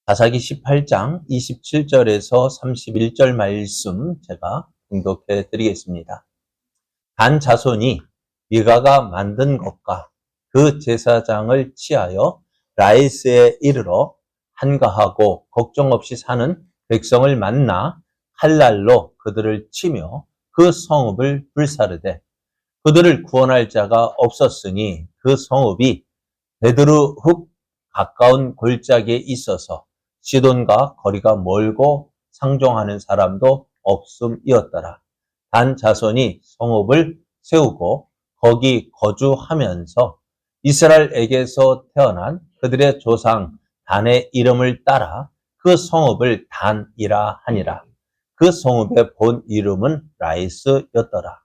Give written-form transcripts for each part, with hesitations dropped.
사사기 18장 27절에서 31절 말씀 제가 봉독해 드리겠습니다. 단 자손이 미가가 만든 것과 그 제사장을 취하여 라이스에 이르러 한가하고 걱정 없이 사는 백성을 만나 칼날로 그들을 치며 그 성읍을 불사르되 그들을 구원할 자가 없었으니 그 성읍이 베드르훅 가까운 골짜기에 있어서 시돈과 거리가 멀고 상종하는 사람도 없음이었더라. 단 자손이 성읍을 세우고 거기 거주하면서 이스라엘에게서 태어난 그들의 조상 단의 이름을 따라 그 성읍을 단이라 하니라. 그 성읍의 본 이름은 라이스였더라.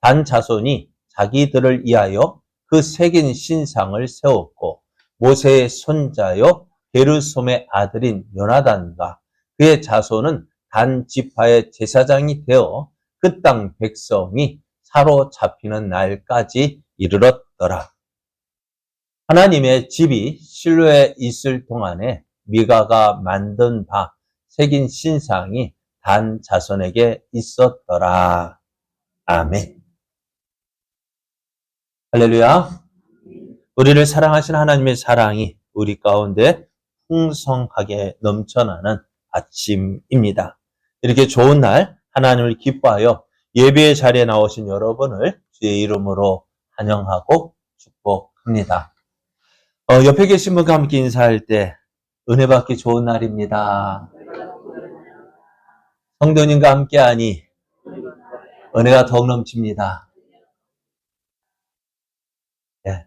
단 자손이 자기들을 위하여 그 새긴 신상을 세웠고 모세의 손자요 게르솜의 아들인 요나단과 그의 자손은 단 지파의 제사장이 되어 그 땅 백성이 사로잡히는 날까지 이르렀더라. 하나님의 집이 실로에 있을 동안에 미가가 만든 바 새긴 신상이 단 자손에게 있었더라. 아멘. 할렐루야. 우리를 사랑하시는 하나님의 사랑이 우리 가운데 풍성하게 넘쳐나는 아침입니다. 이렇게 좋은 날 하나님을 기뻐하여 예배의 자리에 나오신 여러분을 주의 이름으로 환영하고 축복합니다. 옆에 계신 분과 함께 인사할 때 은혜 받기 좋은 날입니다. 성도님과 함께하니 은혜가 더욱 넘칩니다. 네.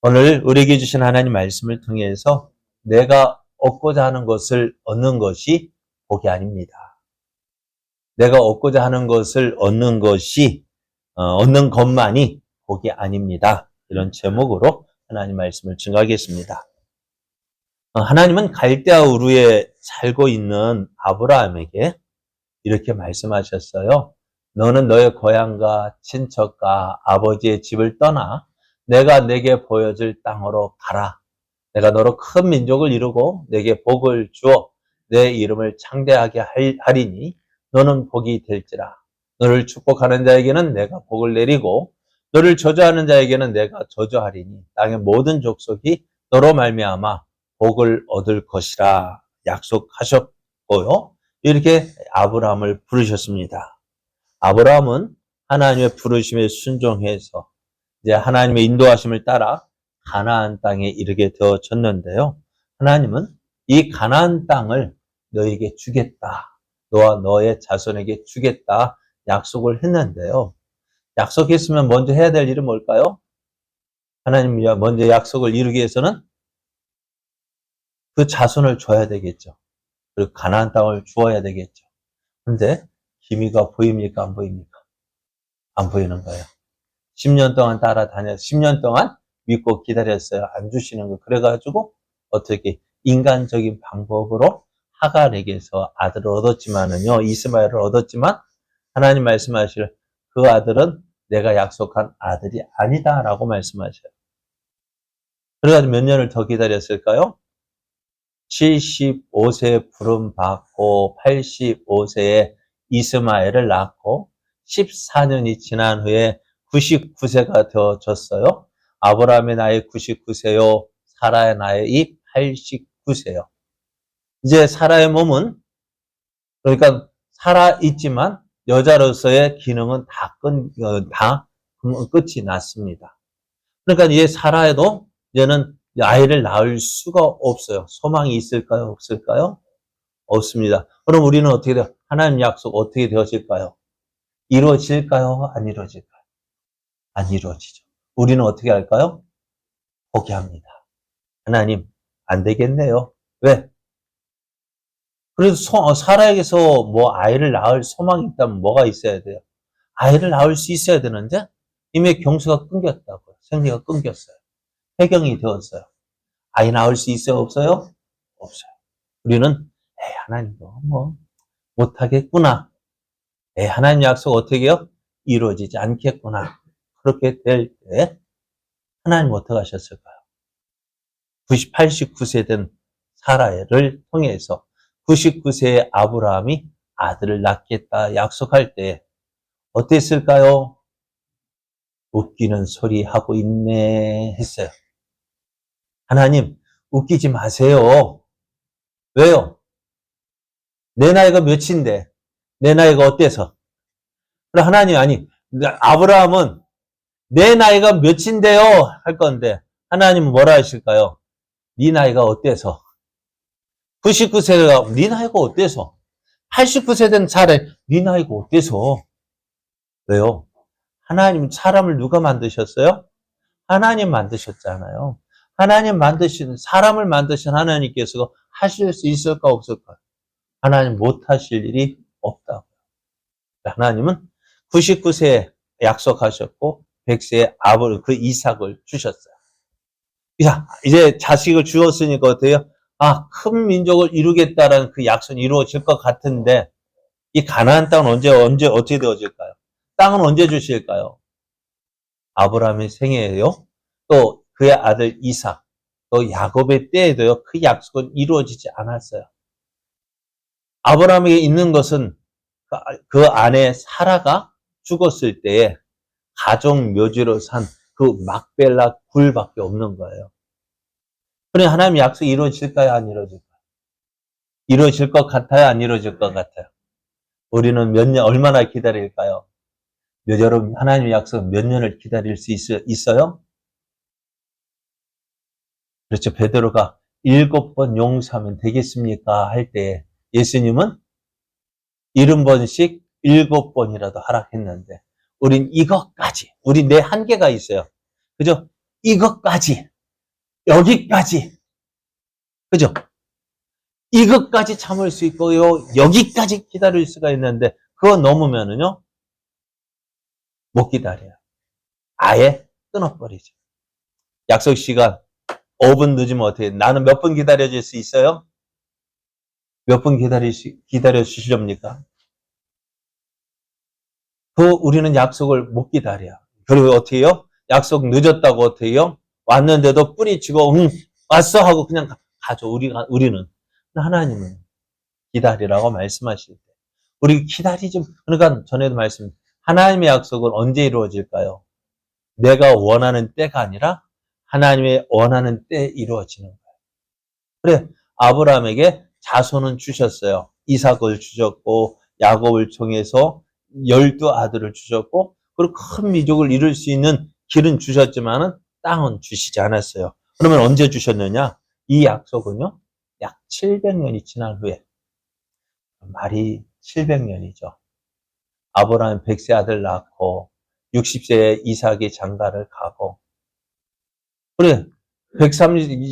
오늘 우리에게 주신 하나님 말씀을 통해서 내가 얻고자 하는 것을 얻는 것이 복이 아닙니다. 내가 얻고자 하는 것을 얻는 것이 얻는 것만이 복이 아닙니다. 이런 제목으로 하나님 말씀을 증거하겠습니다. 하나님은 갈대아 우르에 살고 있는 아브라함에게 이렇게 말씀하셨어요. 너는 너의 고향과 친척과 아버지의 집을 떠나 내가 내게 보여줄 땅으로 가라. 내가 너로 큰 민족을 이루고 내게 복을 주어 내 이름을 창대하게 하리니 너는 복이 될지라. 너를 축복하는 자에게는 내가 복을 내리고 너를 저주하는 자에게는 내가 저주하리니 땅의 모든 족속이 너로 말미암아 복을 얻을 것이라 약속하셨고요. 이렇게 아브라함을 부르셨습니다. 아브라함은 하나님의 부르심에 순종해서 이제 하나님의 인도하심을 따라 가나안 땅에 이르게 되어졌는데요. 하나님은 이 가나안 땅을 너에게 주겠다. 너와 너의 자손에게 주겠다. 약속을 했는데요. 약속했으면 먼저 해야 될 일은 뭘까요? 하나님이 먼저 약속을 이루기 위해서는 그 자손을 줘야 되겠죠. 그리고 가나안 땅을 주어야 되겠죠. 근데 기미가 보입니까? 안 보입니까? 안 보이는 거예요. 10년 동안 따라다녀서 10년 동안 믿고 기다렸어요. 안 주시는 거. 그래가지고 어떻게 인간적인 방법으로 하갈에게서 아들을 얻었지만은요. 이스마엘을 얻었지만 하나님 말씀하실 그 아들은 내가 약속한 아들이 아니다라고 말씀하셔요. 그래가지고 몇 년을 더 기다렸을까요? 75세 부름 받고 85세에 이스마엘을 낳고 14년이 지난 후에 99세가 되어졌어요. 아브라함의 나이 99세요. 사라의 나이 89세요. 이제 사라의 몸은 그러니까 살아있지만 여자로서의 기능은 다 끝이 났습니다. 그러니까 이제 사라에도 이제는 아이를 낳을 수가 없어요. 소망이 있을까요? 없을까요? 없습니다. 그럼 우리는 어떻게 돼요? 하나님 약속 어떻게 되어질까요? 이루어질까요? 안 이루어질까요? 안 이루어지죠. 우리는 어떻게 할까요? 포기합니다. 하나님, 안 되겠네요. 왜? 그래서 사라에게서 뭐 아이를 낳을 소망이 있다면 뭐가 있어야 돼요? 아이를 낳을 수 있어야 되는데 이미 경수가 끊겼다고요. 생리가 끊겼어요. 폐경이 되었어요. 아이 낳을 수 있어요? 없어요? 없어요. 우리는 하나님도 뭐 못하겠구나. 하나님 약속 어떻게 해요? 이루어지지 않겠구나. 그렇게 될 때 하나님 어떻게 하셨을까요? 89세 된 사라를 통해서 99세의 아브라함이 아들을 낳겠다 약속할 때 어땠을까요? 웃기는 소리 하고 있네 했어요. 하나님, 웃기지 마세요. 왜요? 내 나이가 몇인데, 내 나이가 어때서? 그럼 하나님, 아니, 아브라함은 내 나이가 몇인데요? 할 건데, 하나님은 뭐라 하실까요? 네 나이가 어때서? 99세가 네 나이가 어때서? 89세 된 사람, 네 나이가 어때서? 왜요? 하나님 사람을 누가 만드셨어요? 하나님 만드셨잖아요. 하나님 만드신, 사람을 만드신 하나님께서 하실 수 있을까, 없을까? 하나님 못 하실 일이 없다고. 하나님은 99세에 약속하셨고, 100세에 그 이삭을 주셨어요. 자, 이제 자식을 주었으니까 어때요? 아, 큰 민족을 이루겠다라는 그 약속이 이루어질 것 같은데, 이 가나안 땅은 언제 어떻게 되어질까요? 땅은 언제 주실까요? 아브라함의 생애에요. 또 그의 아들 이삭, 또 야곱의 때에도요. 그 약속은 이루어지지 않았어요. 아브라함에게 있는 것은 그 아내 사라가 죽었을 때에 가족 묘지로 산 그 막벨라 굴밖에 없는 거예요. 그래 하나님의 약속이 이루어질까요? 안 이루어질까요? 이루어질 것 같아요? 안 이루어질 것 같아요? 우리는 몇 년, 얼마나 기다릴까요? 여러분, 하나님의 약속 몇 년을 기다릴 수 있어요? 그렇죠. 베드로가 7번 용서하면 되겠습니까? 할 때 예수님은 70번씩 7번이라도 하락했는데 우린 이것까지, 우리 내 한계가 있어요. 그죠? 이것까지, 여기까지, 그죠? 이것까지 참을 수 있고요. 여기까지 기다릴 수가 있는데 그거 넘으면은요 못 기다려요. 아예 끊어버리죠. 약속 시간 5분 늦으면 어떻게? 나는 몇 분 기다려줄 수 있어요? 몇 분 기다려 주시렵니까? 우리는 약속을 못 기다려. 그리고 어떻게 해요? 약속 늦었다고 어떻게 해요? 왔는데도 뿌리치고, 왔어 하고 그냥 가죠. 우리는. 하나님은 기다리라고 말씀하실 때. 우리 기다리지, 그러니까 전에도 하나님의 약속은 언제 이루어질까요? 내가 원하는 때가 아니라 하나님의 원하는 때에 이루어지는 거예요. 그래, 아브라함에게 자손은 주셨어요. 이삭을 주셨고, 야곱을 통해서 12아들을 주셨고, 그리고 큰 민족을 이룰 수 있는 길은 주셨지만은 땅은 주시지 않았어요. 그러면 언제 주셨느냐? 이 약속은요, 약 700년이 지난 후에, 말이 700년이죠. 아브라함 100세 아들 낳고, 60세에 이삭이 장가를 가고, 그래,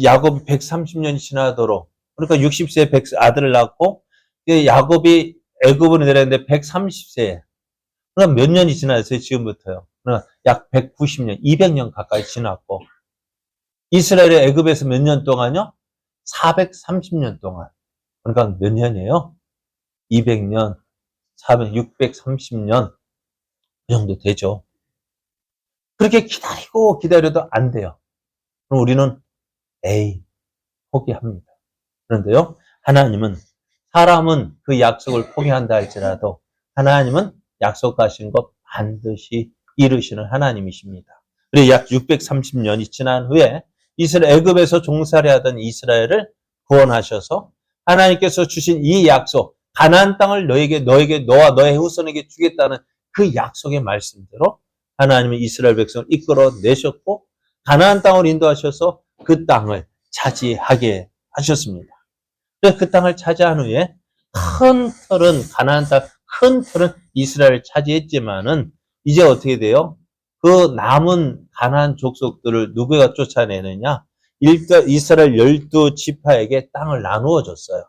야곱이 130년이 지나도록, 그러니까 60세에 아들을 낳고, 야곱이 애굽으로 내렸는데 130세에, 그럼 몇 년이 지났어요, 지금부터요? 그러니까 약 190년, 200년 가까이 지났고, 이스라엘의 애굽에서 몇 년 동안요? 430년 동안. 그러니까 몇 년이에요? 200년, 630년, 그 정도 되죠. 그렇게 기다려도 안 돼요. 그럼 우리는, 포기합니다. 그런데요, 하나님은, 사람은 그 약속을 포기한다 할지라도, 하나님은 약속하신 것 반드시 이루시는 하나님이십니다. 그리고 약 630년이 지난 후에 애굽에서 종살이 하던 이스라엘을 구원하셔서 하나님께서 주신 이 약속, 가나안 땅을 너와 너의 후손에게 주겠다는 그 약속의 말씀대로 하나님은 이스라엘 백성을 이끌어 내셨고 가나안 땅을 인도하셔서 그 땅을 차지하게 하셨습니다. 그래서 그 땅을 차지한 후에 큰 틀은 이스라엘을 차지했지만은 이제 어떻게 돼요? 그 남은 가나안 족속들을 누구가 쫓아내느냐? 이스라엘 12지파에게 땅을 나누어 줬어요.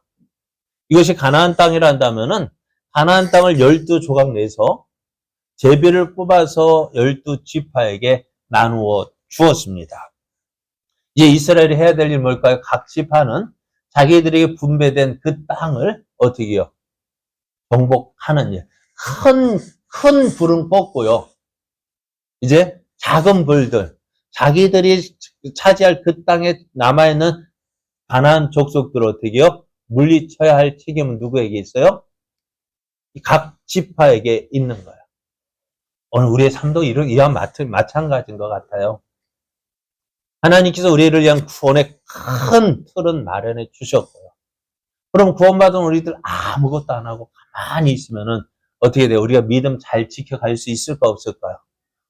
이것이 가나안 땅이란다면은 가나안 땅을 12조각 내서 제비를 뽑아서 12지파에게 나누어 주었습니다. 이제 이스라엘이 해야 될 일이 뭘까요? 각 지파는 자기들에게 분배된 그 땅을 어떻게 해요? 정복하는 일. 큰 불은 껐고요. 이제 작은 불들, 자기들이 차지할 그 땅에 남아있는 가나안 족속들을 어떻게 해요? 물리쳐야 할 책임은 누구에게 있어요? 각 지파에게 있는 거예요. 오늘 우리의 삶도 이와 마찬가지인 것 같아요. 하나님께서 우리를 위한 구원의 큰 틀은 마련해 주셨고요. 그럼 구원받은 우리들 아무것도 안 하고 가만히 있으면은 어떻게 돼요? 우리가 믿음 잘 지켜갈 수 있을까 없을까요?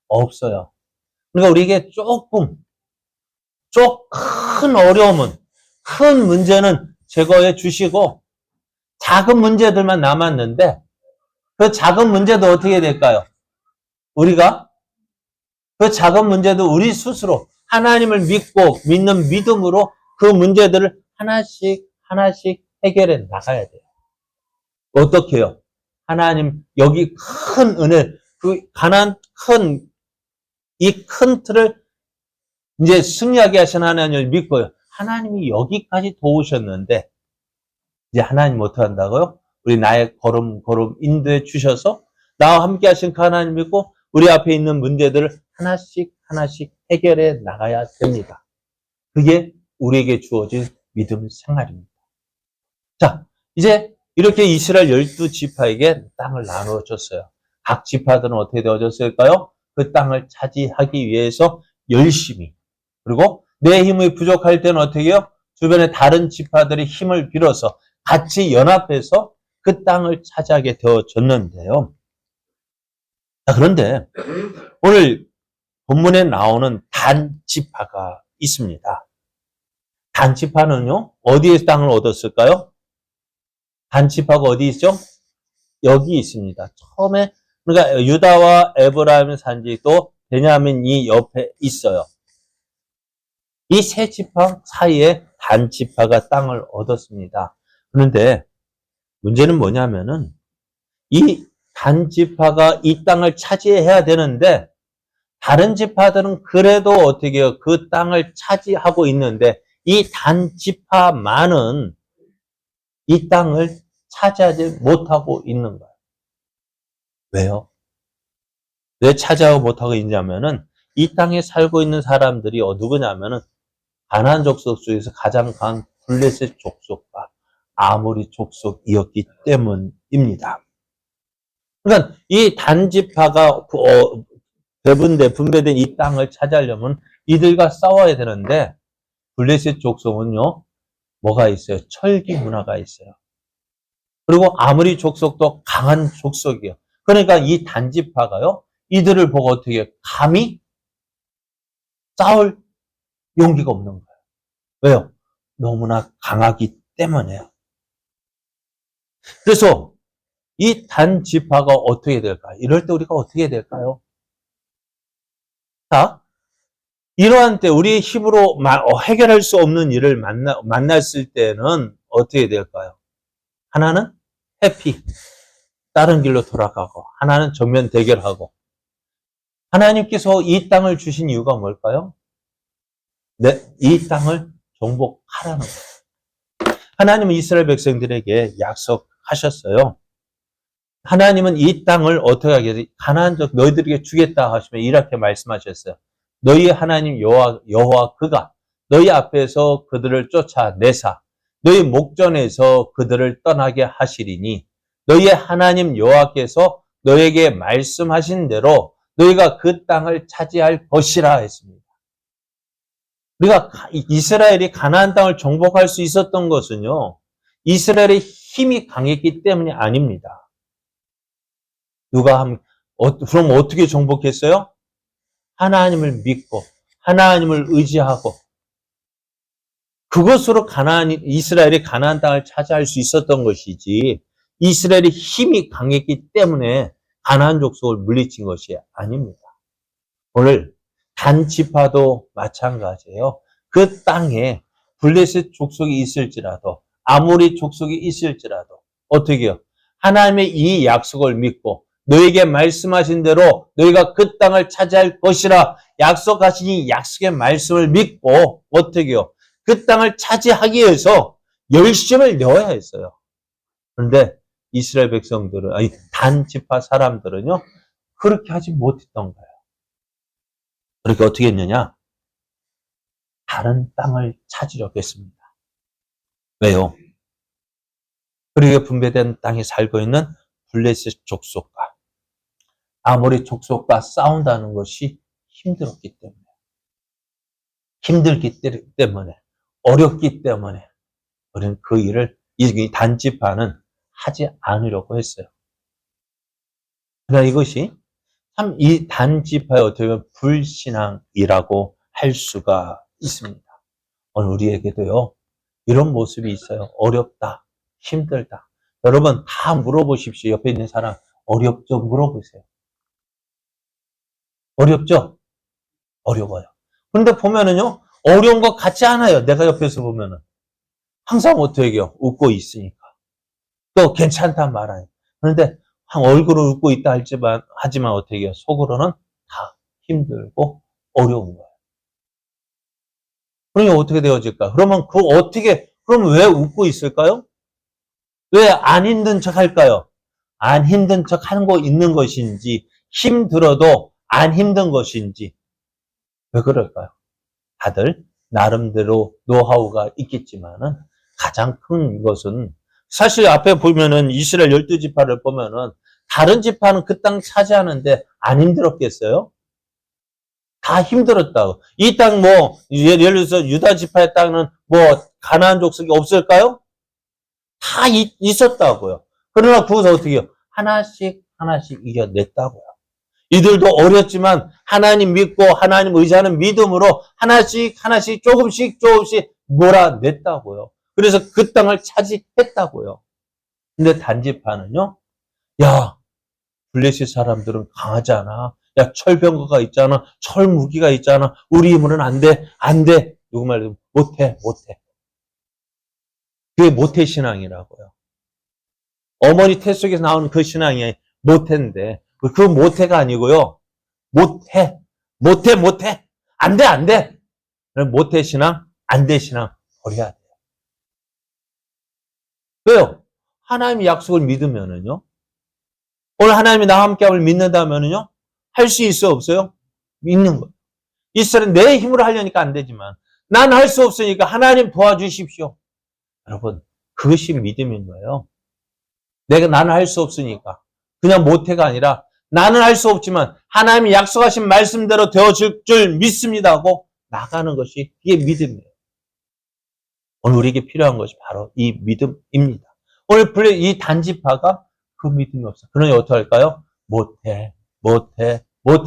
없어요. 그러니까 우리에게 큰 어려움은, 큰 문제는 제거해 주시고 작은 문제들만 남았는데 그 작은 문제도 어떻게 될까요? 우리가 그 작은 문제도 우리 스스로 하나님을 믿고 믿는 믿음으로 그 문제들을 하나씩 해결해 나가야 돼요. 어떻게 해요? 하나님 여기 큰 은혜, 이 큰 틀을 이제 승리하게 하신 하나님을 믿고요. 하나님이 여기까지 도우셨는데 이제 하나님 어떻게 한다고요? 우리 나의 걸음 인도해 주셔서 나와 함께 하신 그 하나님 믿고 우리 앞에 있는 문제들을 하나씩 해결해 나가야 됩니다. 그게 우리에게 주어진 믿음 생활입니다. 자, 이제 이렇게 이스라엘 12지파에게 땅을 나누어 줬어요. 각 지파들은 어떻게 되어졌을까요? 그 땅을 차지하기 위해서 열심히, 그리고 내 힘이 부족할 때는 어떻게 해요? 주변의 다른 지파들의 힘을 빌어서 같이 연합해서 그 땅을 차지하게 되어졌는데요. 자, 그런데 오늘 본문에 나오는 단 지파가 있습니다. 단 지파는요, 어디에서 땅을 얻었을까요? 단 지파가 어디 있죠? 여기 있습니다. 처음에, 그러니까 유다와 에브라임 산지도 베냐민 이 옆에 있어요. 이 세 지파 사이에 단 지파가 땅을 얻었습니다. 그런데 문제는 뭐냐면은 이 단 지파가 이 땅을 차지해야 되는데 다른 지파들은 그래도 어떻게 해요? 그 땅을 차지하고 있는데 이 단 지파만은 이 땅을 차지하지 못하고 있는 거예요. 왜요? 왜 차지하고 못하고 있냐면은 이 땅에 살고 있는 사람들이 누구냐면은 가나안 족속 중에서 가장 강한 블레셋 족속과 아모리 족속이었기 때문입니다. 그러니까 이 단지파가 분배된 이 땅을 차지하려면 이들과 싸워야 되는데 블레셋 족속은요, 뭐가 있어요? 철기 문화가 있어요. 그리고 아모리 족속도 강한 족속이에요. 그러니까 이 단지파가요, 이들을 보고 어떻게 감히 싸울 용기가 없는 거예요. 왜요? 너무나 강하기 때문에요. 그래서 이 단지파가 어떻게 될까요? 이럴 때 우리가 어떻게 해야 될까요? 자, 이러한 때 우리의 힘으로 해결할 수 없는 일을 만났을 때는 어떻게 될까요? 하나는 회피, 다른 길로 돌아가고, 하나는 정면 대결하고. 하나님께서 이 땅을 주신 이유가 뭘까요? 네, 이 땅을 정복하라는 거예요. 하나님은 이스라엘 백성들에게 약속하셨어요. 하나님은 이 땅을 어떻게 하겠어요? 가나안족 너희들에게 주겠다 하시면 이렇게 말씀하셨어요. 너희 하나님 여호와 그가 너희 앞에서 그들을 쫓아내사 너희 목전에서 그들을 떠나게 하시리니 너희의 하나님 여호와께서 너희에게 말씀하신 대로 너희가 그 땅을 차지할 것이라 했습니다. 우리가 이스라엘이 가나안 땅을 정복할 수 있었던 것은요, 이스라엘의 힘이 강했기 때문이 아닙니다. 그럼 어떻게 정복했어요? 하나님을 믿고, 하나님을 의지하고, 그것으로 이스라엘이 가나안 땅을 차지할 수 있었던 것이지, 이스라엘의 힘이 강했기 때문에 가나안 족속을 물리친 것이 아닙니다. 오늘 단 지파도 마찬가지예요. 그 땅에 블레셋 족속이 있을지라도, 아모리 족속이 있을지라도, 어떻게 해요? 하나님의 이 약속을 믿고, 너에게 말씀하신 대로 너희가 그 땅을 차지할 것이라 약속하신 이 약속의 말씀을 믿고 어떻게 해요? 그 땅을 차지하기 위해서 열심을 내어야 했어요. 그런데 이스라엘 백성들은, 단 지파 사람들은요, 그렇게 하지 못했던 거예요. 그렇게 어떻게 했느냐? 다른 땅을 찾으려고 했습니다. 왜요? 그렇게 분배된 땅에 살고 있는 블레셋 족속과 아모리 족속과 싸운다는 것이 힘들었기 때문에, 힘들기 때문에, 어렵기 때문에 우리는 그 일을 이 단지파는 하지 않으려고 했어요. 그러나 이것이 참 이 단지파의 어떻게 보면 불신앙이라고 할 수가 있습니다. 오늘 우리에게도요, 이런 모습이 있어요. 어렵다, 힘들다. 여러분 다 물어보십시오. 옆에 있는 사람, 어렵죠? 물어보세요. 어렵죠? 어려워요. 그런데 보면은요, 어려운 것 같지 않아요. 내가 옆에서 보면은. 항상 어떻게 해요? 웃고 있으니까. 또 괜찮단 말아요. 그런데 얼굴은 웃고 있다 하지만 어떻게 해요? 속으로는 다 힘들고 어려운 거예요. 그러면 어떻게 되어질까? 그러면 그럼 왜 웃고 있을까요? 왜 안 힘든 척 할까요? 안 힘든 척 하는 거 있는 것인지, 힘들어도 안 힘든 것인지, 왜 그럴까요? 다들 나름대로 노하우가 있겠지만은 가장 큰 것은 사실 앞에 보면은 이스라엘 12지파를 보면은 다른 지파는 그 땅 차지하는데 안 힘들었겠어요? 다 힘들었다고. 이 땅 예를 들어서 유다 지파의 땅은 가나안 족속이 없을까요? 다 있었다고요. 그러나 그것을 어떻게 해요? 하나씩 하나씩 이겨냈다고요. 이들도 어렸지만 하나님 믿고 하나님 의지하는 믿음으로 하나씩 하나씩 조금씩 몰아냈다고요. 그래서 그 땅을 차지했다고요. 근데 단지파는요, 야, 블레셋 사람들은 강하잖아. 야, 철병거가 있잖아. 철무기가 있잖아. 우리 힘으로는 안 돼, 안 돼. 누구 말로 못해. 그게 모태 신앙이라고요. 어머니 태 속에서 나오는 그 신앙이 모태인데, 그 모태가 아니고요. 못해. 안 돼. 모태 신앙, 안 돼 신앙 버려야 돼요. 왜요? 하나님의 약속을 믿으면은요. 오늘 하나님이 나와 함께함을 믿는다면은요. 할 수 있어 없어요? 믿는 거예요. 이스라엘은 내 힘으로 하려니까 안 되지만 난 할 수 없으니까 하나님 도와주십시오. 여러분, 그것이 믿음인 거예요. 나는 할 수 없으니까. 그냥 모태가 아니라 나는 할 수 없지만 하나님이 약속하신 말씀대로 되어질 줄 믿습니다 하고 나가는 것이 이게 믿음이에요. 오늘 우리에게 필요한 것이 바로 이 믿음입니다. 오늘 이 단지파가 그 믿음이 없어. 그러니 어떻게 할까요? 못해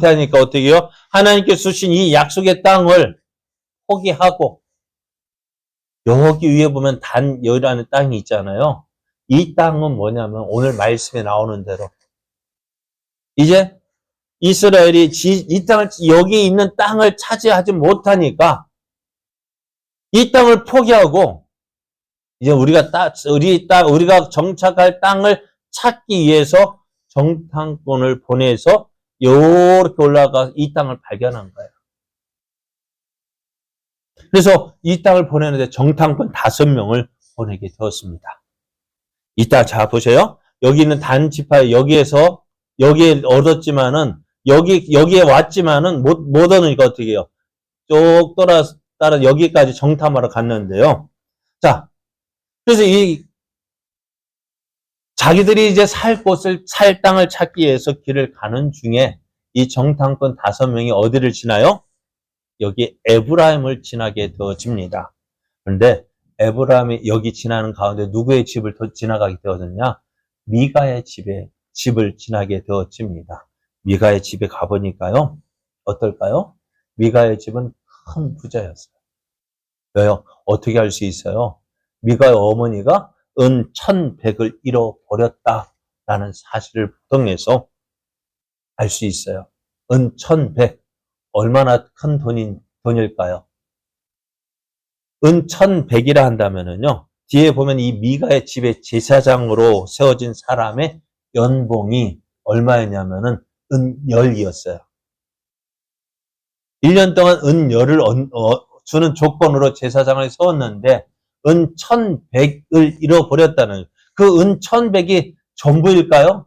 하니까 어떻게 해요? 하나님께서 주신 이 약속의 땅을 포기하고 여기 위에 보면 단여라는 땅이 있잖아요. 이 땅은 뭐냐면 오늘 말씀에 나오는 대로 이제 이스라엘이 여기 있는 땅을 차지하지 못하니까 이 땅을 포기하고 이제 우리가 정착할 땅을 찾기 위해서 정탐꾼을 보내서 이렇게 올라가 이 땅을 발견한 거예요. 그래서 이 땅을 보내는데 정탐꾼 5명을 보내게 되었습니다. 이따 자 보세요. 여기 있는 단지파 여기에 얻었지만은 여기에 왔지만은 못 얻으니까 어떻게 해요? 쭉 따라 여기까지 정탐하러 갔는데요. 자, 그래서 자기들이 이제 살 땅을 찾기 위해서 길을 가는 중에 이 정탐꾼 5명이 어디를 지나요? 여기 에브라임을 지나게 되어집니다. 그런데 에브라임이 여기 지나는 가운데 누구의 집을 지나가게 되었느냐? 미가의 집을 지나게 되어집니다. 미가의 집에 가보니까요. 어떨까요? 미가의 집은 큰 부자였어요. 왜요? 어떻게 알 수 있어요? 미가의 어머니가 은 1,100을 잃어버렸다라는 사실을 통해서 알 수 있어요. 은 1,100. 얼마나 큰 돈일까요? 은 1,100이라 한다면은요, 뒤에 보면 이 미가의 집의 제사장으로 세워진 사람의 연봉이 얼마였냐면은 은 10이었어요. 1년 동안 은 10을 주는 조건으로 제사장을 세웠는데 은 1,100을 잃어버렸다는 그 은 1,100이 전부일까요?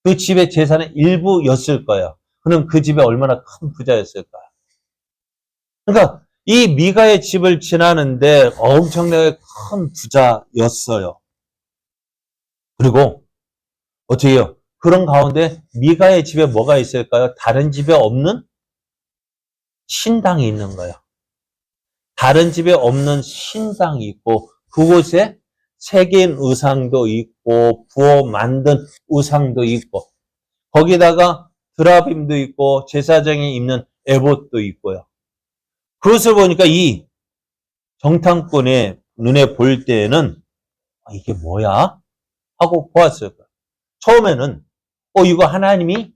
그 집의 재산의 일부였을 거예요. 그럼 그 집에 얼마나 큰 부자였을까요? 그러니까 이 미가의 집을 지나는데 엄청나게 큰 부자였어요. 그리고 어떻게 해요? 그런 가운데 미가의 집에 뭐가 있을까요? 다른 집에 없는 신당이 있는 거예요. 다른 집에 없는 신당이 있고 그곳에 새긴 의상도 있고 부어 만든 의상도 있고 거기다가 드라빔도 있고 제사장이 입는 에봇도 있고요. 그것을 보니까 이 정탐꾼의 눈에 볼 때에는 이게 뭐야? 하고 보았을 거예요. 처음에는 이거 하나님이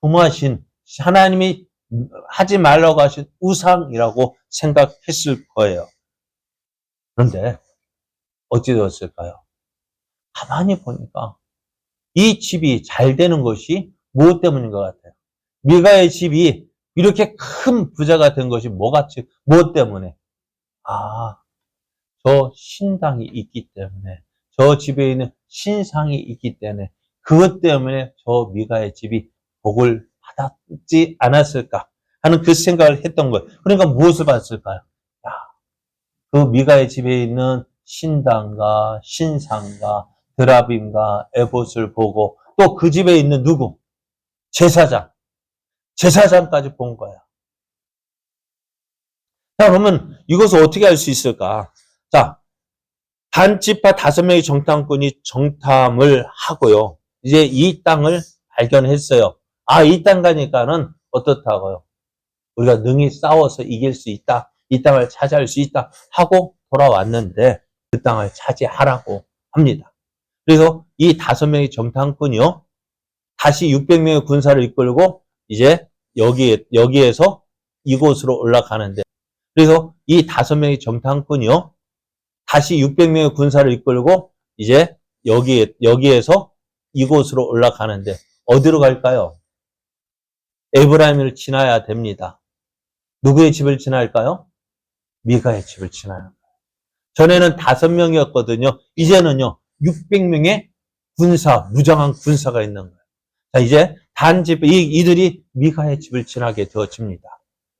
금하신 하나님이 하지 말라고 하신 우상이라고 생각했을 거예요. 그런데 어찌 되었을까요? 가만히 보니까 이 집이 잘 되는 것이 무엇 때문인 것 같아요? 미가의 집이 이렇게 큰 부자가 된 것이 무엇 때문에? 저 신당이 있기 때문에, 저 집에 있는 신상이 있기 때문에, 그것 때문에 저 미가의 집이 복을 받았지 않았을까 하는 그 생각을 했던 거예요. 그러니까 무엇을 받았을까요? 그 미가의 집에 있는 신당과 신상과 드라빔과 에봇을 보고 또 그 집에 있는 누구? 제사장까지 본 거야. 자, 그러면 이것을 어떻게 할 수 있을까? 자, 단지파 5명의 정탐꾼이 정탐을 하고요. 이제 이 땅을 발견했어요. 이 땅 가니까는 어떻다고요? 우리가 능히 싸워서 이길 수 있다. 이 땅을 차지할 수 있다. 하고 돌아왔는데 그 땅을 차지하라고 합니다. 그래서 이 5명의 정탐꾼이요. 다시 600명의 군사를 이끌고 이제 여기에서 이곳으로 올라가는데 그래서 이 5명의 정탐꾼이요. 다시 600명의 군사를 이끌고 이제 여기에서 이곳으로 올라가는데 어디로 갈까요? 에브라임을 지나야 됩니다. 누구의 집을 지날까요? 미가의 집을 지나야 합니다. 전에는 5명이었거든요. 이제는요 600명의 무장한 군사가 있는 거예요. 자, 이제 이들이 미가의 집을 지나게 되어집니다.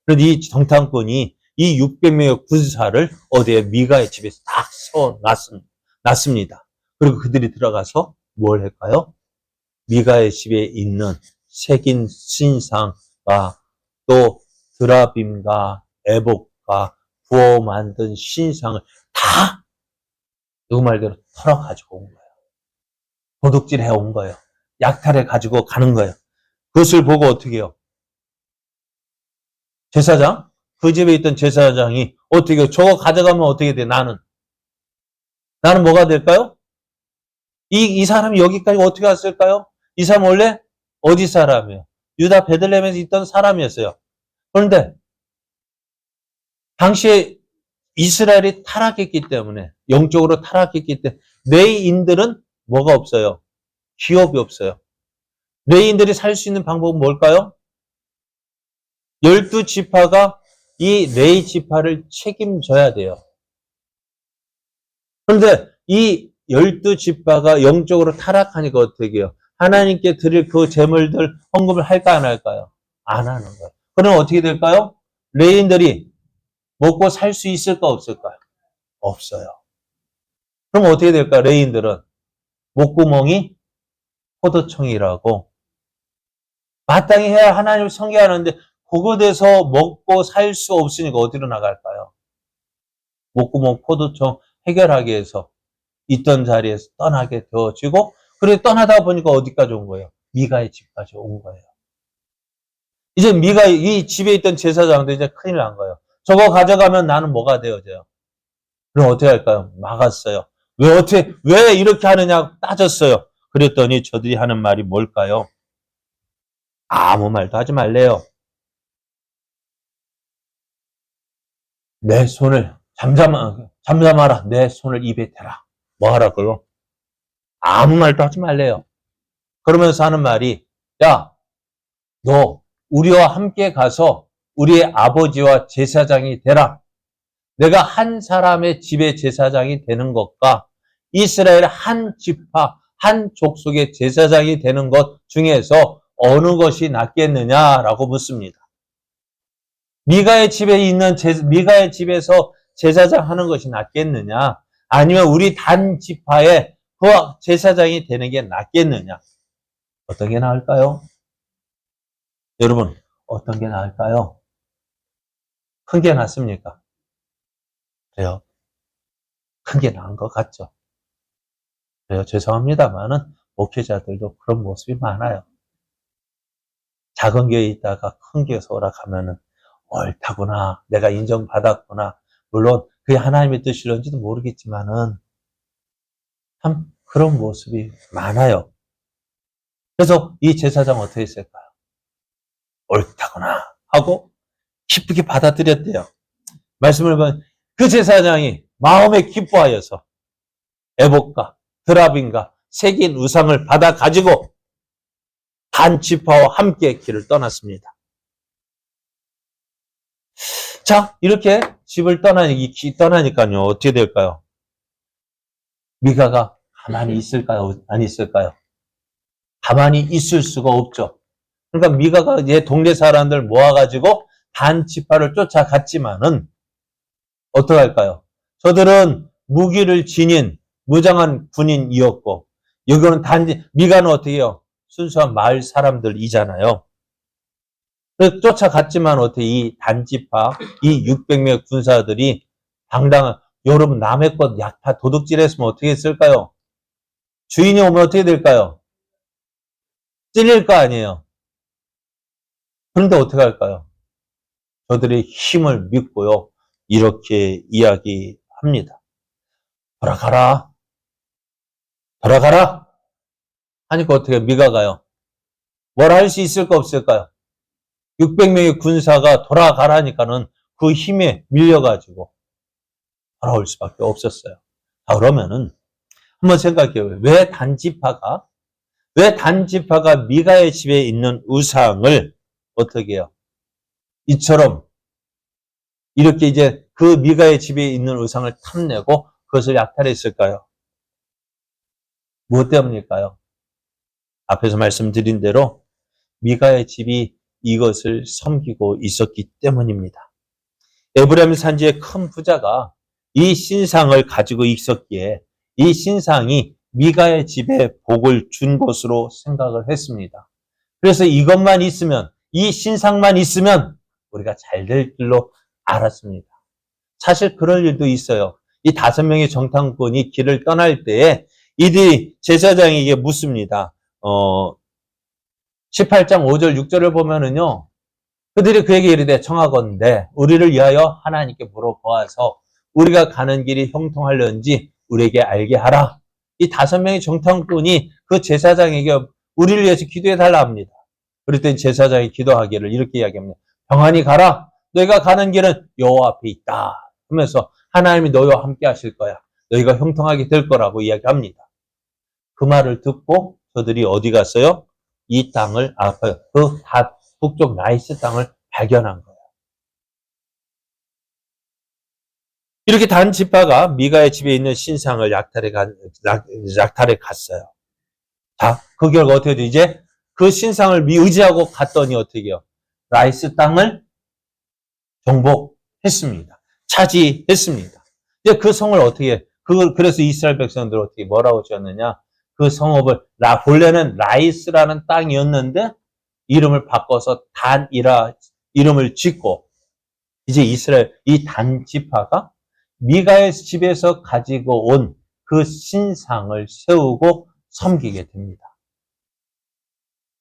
그래서 이 정탐꾼이 이 600명의 군사를 어디에 미가의 집에 딱 세워놨습니다. 그리고 그들이 들어가서 뭘 할까요? 미가의 집에 있는 새긴 신상과 또 드라빔과 에봇과 부어 만든 신상을 다 누구 말대로 털어가지고 온 거예요. 도둑질 해온 거예요. 약탈해 가지고 가는 거예요. 그것을 보고 어떻게 해요? 제사장? 그 집에 있던 제사장이 어떻게 해요? 저거 가져가면 어떻게 돼? 나는 뭐가 될까요? 이 사람이 여기까지 어떻게 왔을까요? 이 사람 원래 어디 사람이에요? 유다 베들레헴에서 있던 사람이었어요. 그런데 당시에 이스라엘이 타락했기 때문에 영적으로 타락했기 때문에 레위인들은 뭐가 없어요? 기업이 없어요. 레위인들이 살 수 있는 방법은 뭘까요? 12지파가 이 레위 지파를 책임져야 돼요. 그런데 이 12지파가 영적으로 타락하니까 어떻게 해요? 하나님께 드릴 그 재물들 헌금을 할까 안 할까요? 안 하는 거예요. 그럼 어떻게 될까요? 레위인들이 먹고 살 수 있을까 없을까요? 없어요. 그럼 어떻게 될까요? 레위인들은 목구멍이 포도청이라고 마땅히 해야 하나님을 섬겨하는데 그곳에서 먹고 살 수 없으니까 어디로 나갈까요? 목구멍 포도청 해결하기 위해서 있던 자리에서 떠나게 되어지고 그래 떠나다 보니까 어디까지 온 거예요? 미가의 집까지 온 거예요. 이제 이 집에 있던 제사장도 이제 큰일 난 거예요. 저거 가져가면 나는 뭐가 되어져요? 그럼 어떻게 할까요? 막았어요. 왜 이렇게 하느냐 따졌어요. 그랬더니 저들이 하는 말이 뭘까요? 아무 말도 하지 말래요. 내 손을 잠잠하라. 내 손을 입에 대라. 뭐 하라고요? 아무 말도 하지 말래요. 그러면서 하는 말이 야, 너 우리와 함께 가서 우리의 아버지와 제사장이 되라. 내가 한 사람의 집의 제사장이 되는 것과 이스라엘 한 지파, 한 족속의 제사장이 되는 것 중에서 어느 것이 낫겠느냐라고 묻습니다. 미가의 집에 있는 미가의 집에서 제사장 하는 것이 낫겠느냐? 아니면 우리 단 지파의 그 제사장이 되는 게 낫겠느냐? 어떤 게 나을까요? 여러분, 어떤 게 나을까요? 큰 게 낫습니까? 그래요. 큰 게 나은 것 같죠? 그래요. 죄송합니다만은 목회자들도 그런 모습이 많아요. 작은 교회에 있다가 큰 교회에서 오락하면은 옳다구나, 내가 인정받았구나. 물론 그게 하나님의 뜻이런지도 모르겠지만은 참 그런 모습이 많아요. 그래서 이 제사장 어떻게 했을까요? 옳다구나 하고 기쁘게 받아들였대요. 말씀을 보면 그 제사장이 마음에 기뻐하여서 에봇과 드라빔과 새긴 우상을 받아 가지고 단 지파와 함께 길을 떠났습니다. 자, 이렇게 집을 떠나니까요. 어떻게 될까요? 미가가 가만히 있을까요? 안 있을까요? 가만히 있을 수가 없죠. 그러니까 미가가 이제 동네 사람들 모아가지고 단 지파를 쫓아갔지만은 어떻게 할까요? 저들은 무기를 지닌 무장한 군인이었고, 여기는 미가는 어떻게 해요? 순수한 마을 사람들이잖아요. 그래서 쫓아갔지만 어떻게 이 단지파, 이 600명 군사들이 당당한, 여러분 남의 것 약파 도둑질 했으면 어떻게 했을까요? 주인이 오면 어떻게 될까요? 찔릴 거 아니에요. 그런데 어떻게 할까요? 저들의 힘을 믿고요. 이렇게 이야기합니다. 돌아가라. 돌아가라. 하니까 어떻게 미가가요? 뭘 할 수 있을까 없을까요? 600명의 군사가 돌아가라니까는 그 힘에 밀려가지고 돌아올 수밖에 없었어요. 자, 그러면은 한번 생각해요. 왜 단지파가 미가의 집에 있는 우상을 어떻게 해요? 이처럼 이렇게 이제 그 미가의 집에 있는 우상을 탐내고 그것을 약탈했을까요? 무엇 때문일까요? 앞에서 말씀드린 대로 미가의 집이 이것을 섬기고 있었기 때문입니다. 에브라임 산지의 큰 부자가 이 신상을 가지고 있었기에 이 신상이 미가의 집에 복을 준 것으로 생각을 했습니다. 그래서 이것만 있으면, 이 신상만 있으면 우리가 잘 될 길로 알았습니다. 사실 그럴 일도 있어요. 이 5명의 정탐꾼이 길을 떠날 때에 이들이 제사장에게 묻습니다. 18장 5절 6절을 보면은요. 그들이 그에게 이르되 청하건대 우리를 위하여 하나님께 물어보아서 우리가 가는 길이 형통하려는지 우리에게 알게 하라. 이 5명의 정탐꾼이 그 제사장에게 우리를 위해서 기도해달라 합니다. 그랬더니 제사장이 기도하기를 이렇게 이야기합니다. 평안히 가라. 너희가 가는 길은 여호와 앞에 있다. 하면서 하나님이 너희와 함께 하실 거야. 너희가 형통하게 될 거라고 이야기합니다. 그 말을 듣고 저들이 어디 갔어요? 이 땅을, 그 북쪽 나이스 땅을 발견한 거예요. 이렇게 단 지파가 미가의 집에 있는 신상을 약탈해 갔어요. 자, 그 결과 어떻게 돼요? 이제 그 신상을 의지하고 갔더니 어떻게 해요? 나이스 땅을 정복했습니다. 차지했습니다. 이제 그 성을 어떻게, 그래서 이스라엘 백성들 어떻게 뭐라고 지었느냐? 그 성읍을, 본래는 라이스라는 땅이었는데, 이름을 바꿔서 단이라 이름을 짓고, 이제 이스라엘, 이 단 지파가 미가의 집에서 가지고 온 그 신상을 세우고 섬기게 됩니다.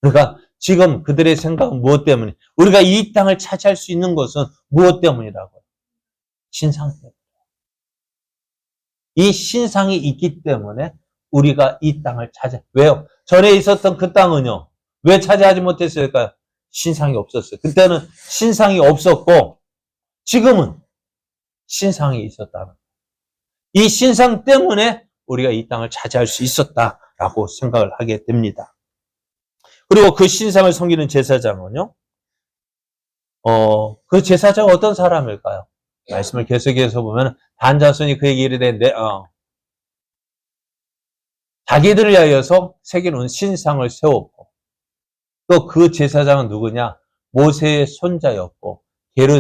그러니까 지금 그들의 생각은 무엇 때문에, 우리가 이 땅을 차지할 수 있는 것은 무엇 때문이라고요? 신상 때문에. 이 신상이 있기 때문에 우리가 이 땅을 왜요? 전에 있었던 그 땅은요, 왜 차지하지 못했을까요? 신상이 없었어요. 그때는 신상이 없었고, 지금은 신상이 있었다는 거예요. 이 신상 때문에 우리가 이 땅을 차지할 수 있었다라고 생각을 하게 됩니다. 그리고 그 신상을 섬기는 제사장은요, 그 제사장은 어떤 사람일까요? 말씀을 계속해서 보면, 단자손이 그에게 이르되, 자기들을 위하여서 새겨놓은 신상을 세웠고, 또 그 제사장은 누구냐? 모세의 손자였고,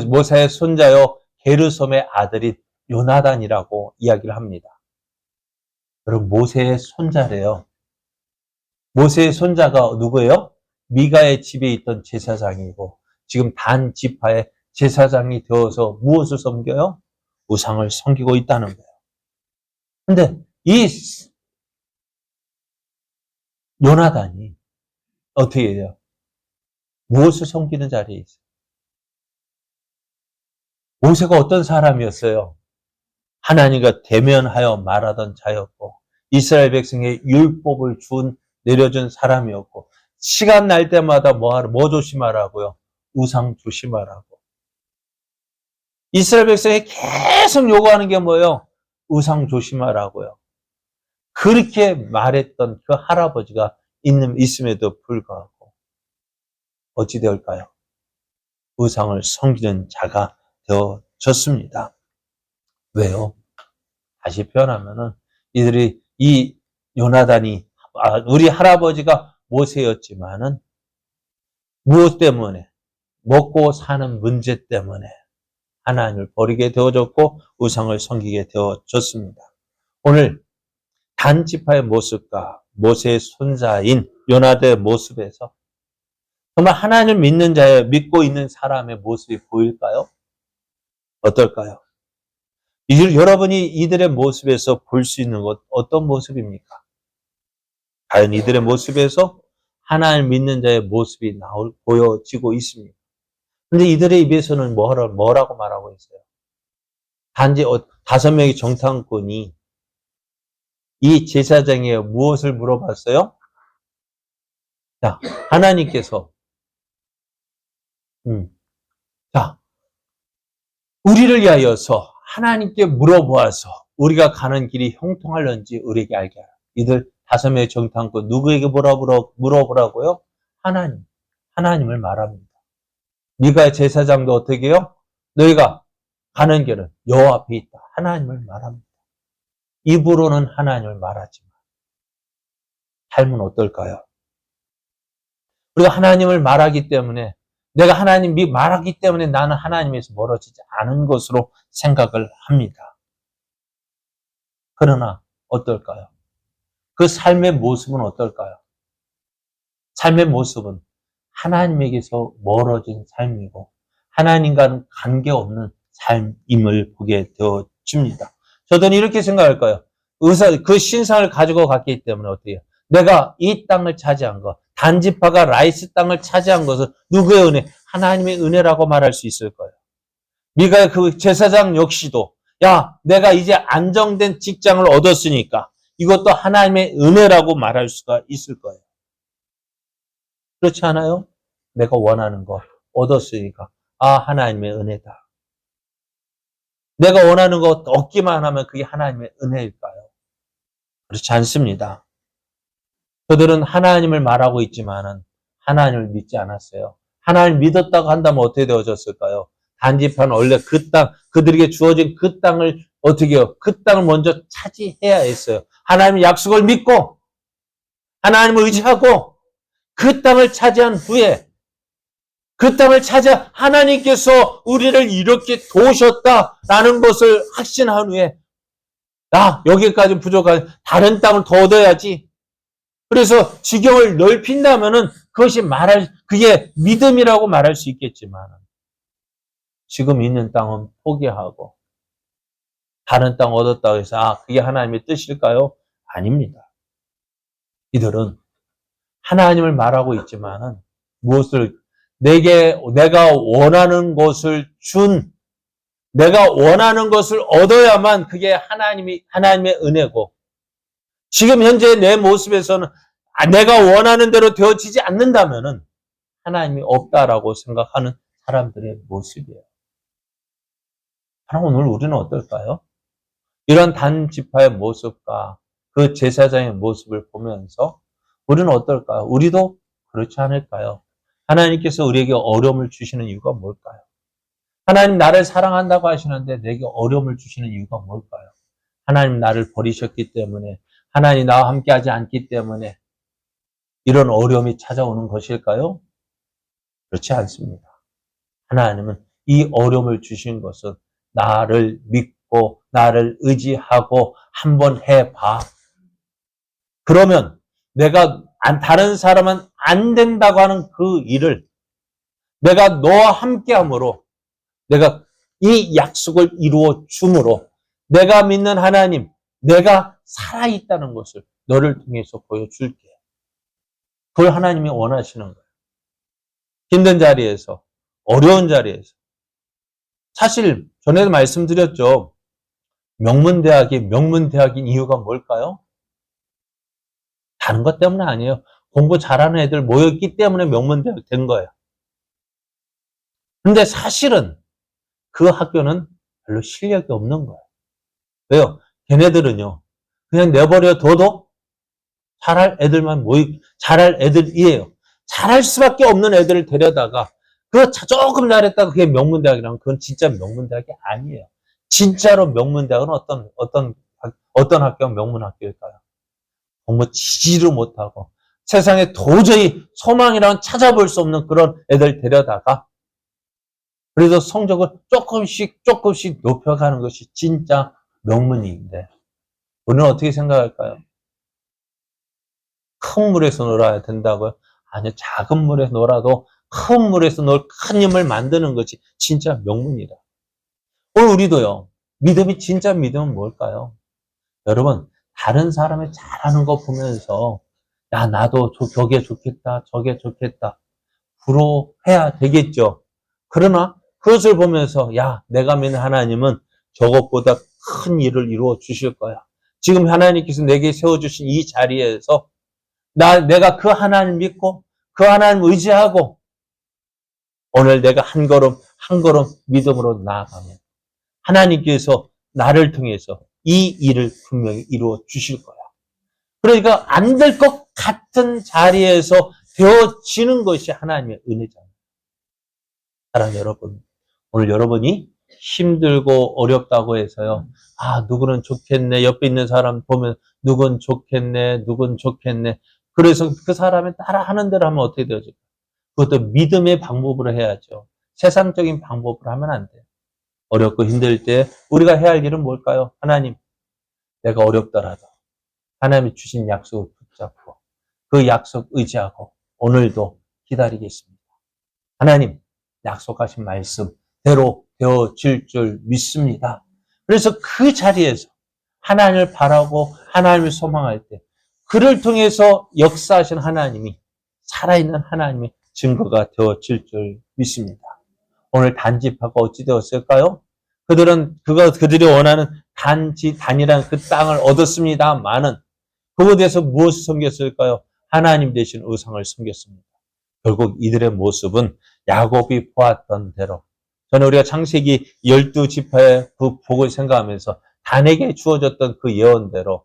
모세의 손자요 게르솜의 아들인 요나단이라고 이야기를 합니다. 여러분, 모세의 손자래요. 모세의 손자가 누구예요? 미가의 집에 있던 제사장이고 지금 단 지파의 제사장이 되어서 무엇을 섬겨요? 우상을 섬기고 있다는 거예요. 근데 이 요나단이 어떻게 해요? 무엇을 섬기는 자리에 있어요? 모세가 어떤 사람이었어요? 하나님과 대면하여 말하던 자였고 이스라엘 백성의 율법을 내려준 사람이었고 시간 날 때마다 뭐 조심하라고요? 우상 조심하라고. 이스라엘 백성이 계속 요구하는 게 뭐예요? 우상 조심하라고요. 그렇게 말했던 그 할아버지가 있음에도 불구하고 어찌 될까요? 우상을 섬기는 자가 되어졌습니다. 왜요? 다시 표현하면은 이 요나단이 우리 할아버지가 모세였지만은 무엇 때문에? 먹고 사는 문제 때문에 하나님을 버리게 되어졌고 우상을 섬기게 되어졌습니다. 오늘 단지파의 모습과 모세의 손자인 요나단의 모습에서 정말 하나님을 믿는 자의 믿고 있는 사람의 모습이 보일까요? 어떨까요? 여러분이 이들의 모습에서 볼 수 있는 것 어떤 모습입니까? 과연 이들의 모습에서 하나님을 믿는 자의 모습이 보여지고 있습니다. 그런데 이들의 입에서는 뭐라고 말하고 있어요? 단지 5명의 정탐꾼이 이 제사장에게 무엇을 물어봤어요? 자, 하나님께서 자, 우리를 위하여서 하나님께 물어보아서 우리가 가는 길이 형통할런지 우리에게 알게 하라. 이들 5명의 정탐꾼 누구에게 물어보라고요? 하나님을 말합니다. 미가의 제사장도 어떻게 해요? 너희가 가는 길은 여호와 앞에 있다. 하나님을 말합니다. 입으로는 하나님을 말하지만 삶은 어떨까요? 우리가 하나님을 말하기 때문에 내가 하나님이 말하기 때문에 나는 하나님에서 멀어지지 않은 것으로 생각을 합니다. 그러나 어떨까요? 그 삶의 모습은 어떨까요? 삶의 모습은 하나님에게서 멀어진 삶이고 하나님과는 관계없는 삶임을 보게 되어집니다. 저는 이렇게 생각할까요? 그 신상을 가지고 갔기 때문에 어떻게 해요? 내가 이 땅을 차지한 것, 단지파가 라이스 땅을 차지한 것은 누구의 은혜? 하나님의 은혜라고 말할 수 있을 거예요. 미가의 그 제사장 역시도 야, 내가 이제 안정된 직장을 얻었으니까 이것도 하나님의 은혜라고 말할 수가 있을 거예요. 그렇지 않아요? 내가 원하는 거 얻었으니까 하나님의 은혜다. 내가 원하는 거 얻기만 하면 그게 하나님의 은혜일까요? 그렇지 않습니다. 그들은 하나님을 말하고 있지만은 하나님을 믿지 않았어요. 하나님을 믿었다고 한다면 어떻게 되어졌을까요? 단지파는 원래 그들에게 주어진 그 땅을 어떻게 해요? 그 땅을 먼저 차지해야 했어요. 하나님의 약속을 믿고 하나님을 의지하고 그 땅을 차지한 후에 그 땅을 차지한 하나님께서 우리를 이렇게 도우셨다라는 것을 확신한 후에 여기까지 부족한 다른 땅을 더 얻어야지. 그래서 지경을 넓힌다면은 그게 믿음이라고 말할 수 있겠지만 지금 있는 땅은 포기하고 다른 땅 얻었다고 해서 그게 하나님의 뜻일까요? 아닙니다. 이들은 하나님을 말하고 있지만은 내가 원하는 것을 내가 원하는 것을 얻어야만 그게 하나님의 은혜고 지금 현재 내 모습에서는 내가 원하는 대로 되어지지 않는다면은 하나님이 없다라고 생각하는 사람들의 모습이에요. 그럼 오늘 우리는 어떨까요? 이런 단지파의 모습과 그 제사장의 모습을 보면서 우리는 어떨까요? 우리도 그렇지 않을까요? 하나님께서 우리에게 어려움을 주시는 이유가 뭘까요? 하나님 나를 사랑한다고 하시는데 내게 어려움을 주시는 이유가 뭘까요? 하나님 나를 버리셨기 때문에 하나님 나와 함께하지 않기 때문에 이런 어려움이 찾아오는 것일까요? 그렇지 않습니다. 하나님은 이 어려움을 주신 것은 나를 믿고 나를 의지하고 한번 해봐. 그러면 내가 다른 사람은 안 된다고 하는 그 일을 내가 너와 함께함으로 내가 이 약속을 이루어 줌으로 내가 믿는 하나님, 내가 살아있다는 것을 너를 통해서 보여줄게. 그걸 하나님이 원하시는 거예요. 힘든 자리에서, 어려운 자리에서. 사실 전에도 말씀드렸죠. 명문대학이 명문대학인 이유가 뭘까요? 다른 것 때문에 아니에요. 공부 잘하는 애들 모였기 때문에 명문대학 된 거예요. 근데 사실은 그 학교는 별로 실력이 없는 거예요. 왜요? 걔네들은요, 그냥 내버려 둬도 잘할 애들만 잘할 애들이에요. 잘할 수밖에 없는 애들을 데려다가, 조금 잘했다가 그게 명문대학이라면 그건 진짜 명문대학이 아니에요. 진짜로 명문대학은 어떤 학교가 명문학교일까요? 공부 지지를 못하고, 세상에 도저히 소망이라는 찾아볼 수 없는 그런 애들 데려다가, 그래서 성적을 조금씩 높여가는 것이 진짜 명문인데, 우리는 어떻게 생각할까요? 큰 물에서 놀아야 된다고요? 아니요, 작은 물에서 놀아도 큰 물에서 큰 힘을 만드는 것이 진짜 명문이다. 오늘 우리도요, 진짜 믿음은 뭘까요? 여러분, 다른 사람이 잘하는 거 보면서, 야, 나도 저게 좋겠다, 저게 좋겠다. 부러워해야 되겠죠. 그러나 그것을 보면서, 야, 내가 믿는 하나님은 저것보다 큰 일을 이루어 주실 거야. 지금 하나님께서 내게 세워주신 이 자리에서 내가 그 하나님 믿고 그 하나님 의지하고 오늘 내가 한 걸음 한 걸음 믿음으로 나아가면 하나님께서 나를 통해서 이 일을 분명히 이루어 주실 거야. 그러니까 안 될 것 같은 자리에서 되어지는 것이 하나님의 은혜잖아요. 사랑하는 여러분, 오늘 여러분이 힘들고 어렵다고 해서요. 아, 누구는 좋겠네. 옆에 있는 사람 보면 누군 좋겠네. 누군 좋겠네. 그래서 그 사람이 따라 하는 대로 하면 어떻게 되어질까요? 그것도 믿음의 방법으로 해야죠. 세상적인 방법으로 하면 안 돼요. 어렵고 힘들 때 우리가 해야 할 일은 뭘까요? 하나님, 내가 어렵더라도 하나님이 주신 약속을 붙잡고 그 약속 의지하고 오늘도 기다리겠습니다. 하나님, 약속하신 말씀대로 되어질 줄 믿습니다. 그래서 그 자리에서 하나님을 바라고 하나님을 소망할 때 그를 통해서 역사하신 하나님이 살아있는 하나님의 증거가 되어질 줄 믿습니다. 오늘 단집화가 어찌 되었을까요? 그들이 원하는 단이라는 그 땅을 얻었습니다만은 그곳에서 무엇을 섬겼을까요? 하나님 대신 우상을 섬겼습니다. 결국 이들의 모습은 야곱이 보았던 대로 저는 우리가 창세기 12지파의 그 복을 생각하면서 단에게 주어졌던 그 예언대로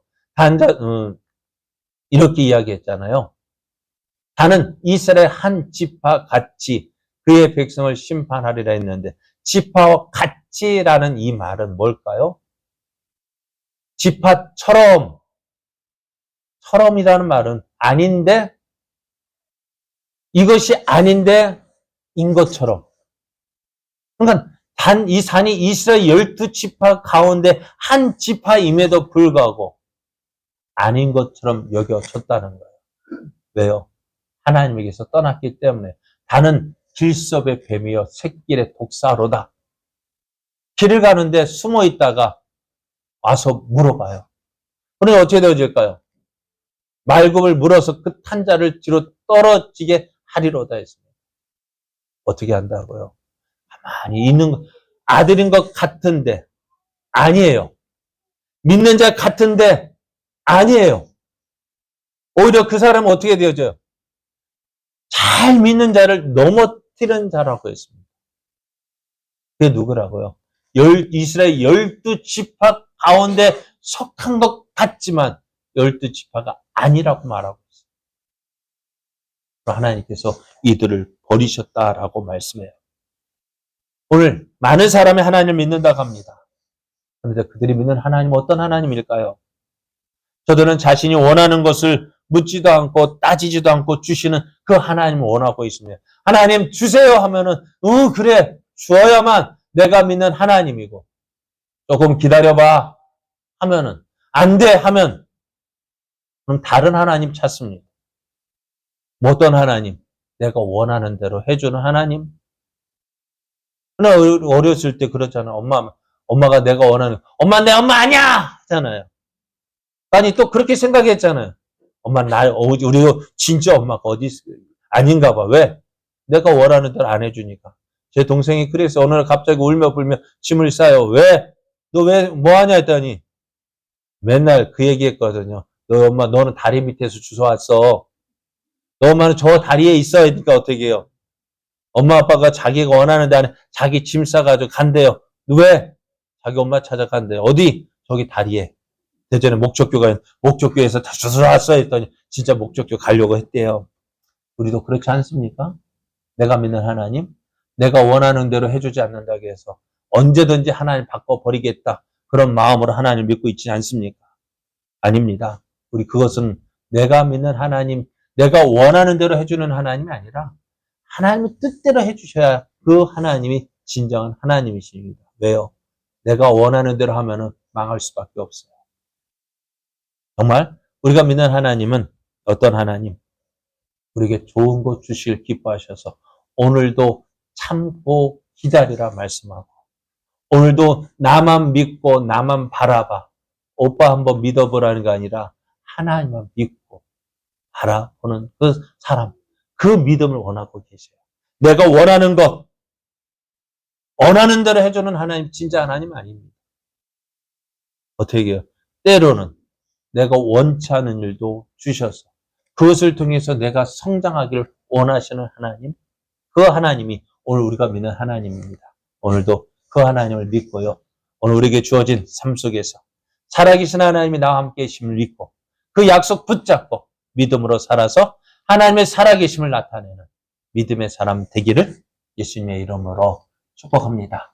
이렇게 이야기했잖아요. 단은 이스라엘 한 지파 같이 그의 백성을 심판하리라 했는데 지파와 같이라는 이 말은 뭘까요? 처럼이라는 말은 아닌데 이것이 아닌데 인 것처럼. 그러니까 이 산이 이스라엘 12지파 가운데 한 지파임에도 불구하고 아닌 것처럼 여겨졌다는 거예요. 왜요? 하나님에게서 떠났기 때문에. 단은 길섭의 뱀이여 샛길의 독사로다. 길을 가는데 숨어 있다가 와서 물어봐요. 그러니 어떻게 되어질까요? 말굽을 물어서 그 탄자를 뒤로 떨어지게 하리로다 했습니다. 어떻게 한다고요? 가만히 있는 아들인 것 같은데 아니에요. 믿는 자 같은데 아니에요. 오히려 그 사람은 어떻게 되어져요? 잘 믿는 자를 넘어뜨리는 자라고 했습니다. 그게 누구라고요? 이스라엘 12지파 가운데 속한 것 같지만 12지파가 아니라고 말하고 있어요. 하나님께서 이들을 버리셨다라고 말씀해요. 오늘 많은 사람이 하나님을 믿는다고 합니다. 그런데 그들이 믿는 하나님은 어떤 하나님일까요? 저들은 자신이 원하는 것을 묻지도 않고 따지지도 않고 주시는 그 하나님을 원하고 있습니다. 하나님 주세요 하면은 그래 주어야만 내가 믿는 하나님이고, 조금 기다려봐 하면은, 안 돼 하면, 그럼 다른 하나님 찾습니다. 뭐 어떤 하나님? 내가 원하는 대로 해주는 하나님? 그러나 어렸을 때 그렇잖아. 엄마가 내가 원하는, 엄마 내 엄마 아니야! 하잖아요. 아니, 또 그렇게 생각했잖아요. 엄마 우리 진짜 엄마가 어디 아닌가 봐. 왜? 내가 원하는 대로 안 해주니까. 제 동생이 그래서 어느 날 갑자기 울며 불며 짐을 싸요. 왜? 너 왜, 뭐 하냐 했더니, 맨날 그 얘기 했거든요. 너 엄마, 너는 다리 밑에서 주워왔어. 너 엄마는 저 다리에 있어야 하니까 어떻게 해요? 엄마 아빠가 자기가 원하는 데 안에 자기 짐 싸가지고 간대요. 왜? 자기 엄마 찾아간대요. 어디? 저기 다리에. 대전에 목적교에서 다 주워왔어 했더니 진짜 목적교 가려고 했대요. 우리도 그렇지 않습니까? 내가 믿는 하나님, 내가 원하는 대로 해주지 않는다고 해서 언제든지 하나님 바꿔버리겠다. 그런 마음으로 하나님 믿고 있지 않습니까? 아닙니다. 우리 그것은 내가 믿는 하나님, 내가 원하는 대로 해주는 하나님이 아니라 하나님의 뜻대로 해주셔야 그 하나님이 진정한 하나님이십니다. 왜요? 내가 원하는 대로 하면은 망할 수밖에 없어요. 정말 우리가 믿는 하나님은 어떤 하나님? 우리에게 좋은 것 주시길 기뻐하셔서 오늘도 참고 기다리라 말씀하고, 오늘도 나만 믿고 나만 바라봐. 오빠 한번 믿어보라는 게 아니라 하나님만 믿고 바라보는 그 사람, 그 믿음을 원하고 계세요. 내가 원하는 것, 원하는 대로 해주는 하나님, 진짜 하나님 아닙니다. 어떻게 해요? 때로는 내가 원치 않은 일도 주셔서 그것을 통해서 내가 성장하기를 원하시는 하나님, 그 하나님이 오늘 우리가 믿는 하나님입니다. 오늘도 그 하나님을 믿고요. 오늘 우리에게 주어진 삶 속에서 살아계신 하나님이 나와 함께 계심을 믿고 그 약속 붙잡고 믿음으로 살아서 하나님의 살아계심을 나타내는 믿음의 사람 되기를 예수님의 이름으로 축복합니다.